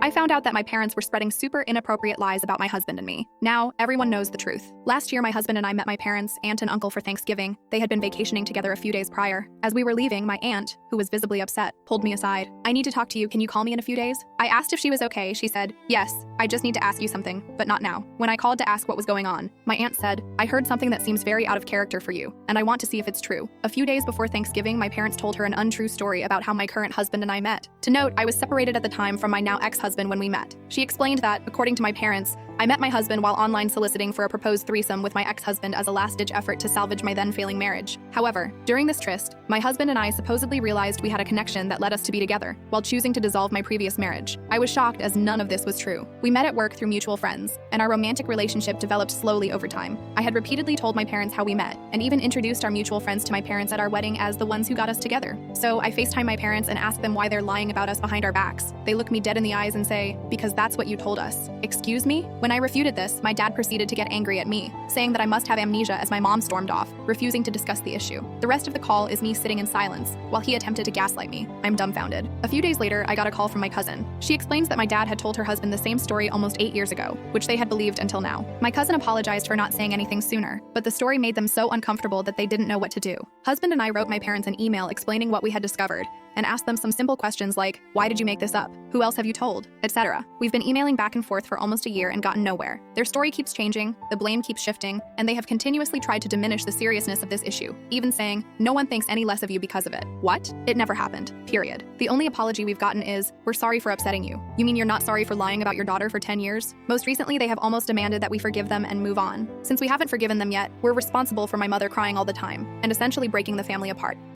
I found out that my parents were spreading super inappropriate lies about my husband and me. Now, everyone knows the truth. Last year, my husband and I met my parents, aunt and uncle for Thanksgiving. They had been vacationing together a few days prior. As we were leaving, my aunt, who was visibly upset, pulled me aside. "I need to talk to you. Can you call me in a few days?" I asked if she was okay. She said, "Yes, I just need to ask you something, but not now." When I called to ask what was going on, my aunt said, "I heard something that seems very out of character for you, and I want to see if it's true." A few days before Thanksgiving, my parents told her an untrue story about how my current husband and I met. To note, I was separated at the time from my now ex-husband when we met. She explained that, according to my parents, I met my husband while online soliciting for a proposed threesome with my ex-husband as a last-ditch effort to salvage my then-failing marriage. However, during this tryst, my husband and I supposedly realized we had a connection that led us to be together, while choosing to dissolve my previous marriage. I was shocked as none of this was true. We met at work through mutual friends, and our romantic relationship developed slowly over time. I had repeatedly told my parents how we met, and even introduced our mutual friends to my parents at our wedding as the ones who got us together. So I FaceTime my parents and ask them why they're lying about us behind our backs. They look me dead in the eyes and say, "Because that's what you told us." Excuse me? When I refuted this, my dad proceeded to get angry at me, saying that I must have amnesia as my mom stormed off, refusing to discuss the issue. The rest of the call is me sitting in silence, while he attempted to gaslight me. I'm dumbfounded. A few days later, I got a call from my cousin. She explains that my dad had told her husband the same story almost 8 years ago, which they had believed until now. My cousin apologized for not saying anything sooner, but the story made them so uncomfortable that they didn't know what to do. Husband and I wrote my parents an email explaining what we had discovered, and asked them some simple questions like, "Why did you make this up? Who else have you told?" etc. We've been emailing back and forth for almost a year and gotten nowhere. Their story keeps changing, the blame keeps shifting, and they have continuously tried to diminish the seriousness of this issue, even saying, "No one thinks any less of you because of it." What? It never happened. Period. The only apology we've gotten is, "We're sorry for upsetting you." You mean you're not sorry for lying about your daughter for 10 years? Most recently, they have almost demanded that we forgive them and move on. Since we haven't forgiven them yet, we're responsible for my mother crying all the time, and essentially breaking the family apart.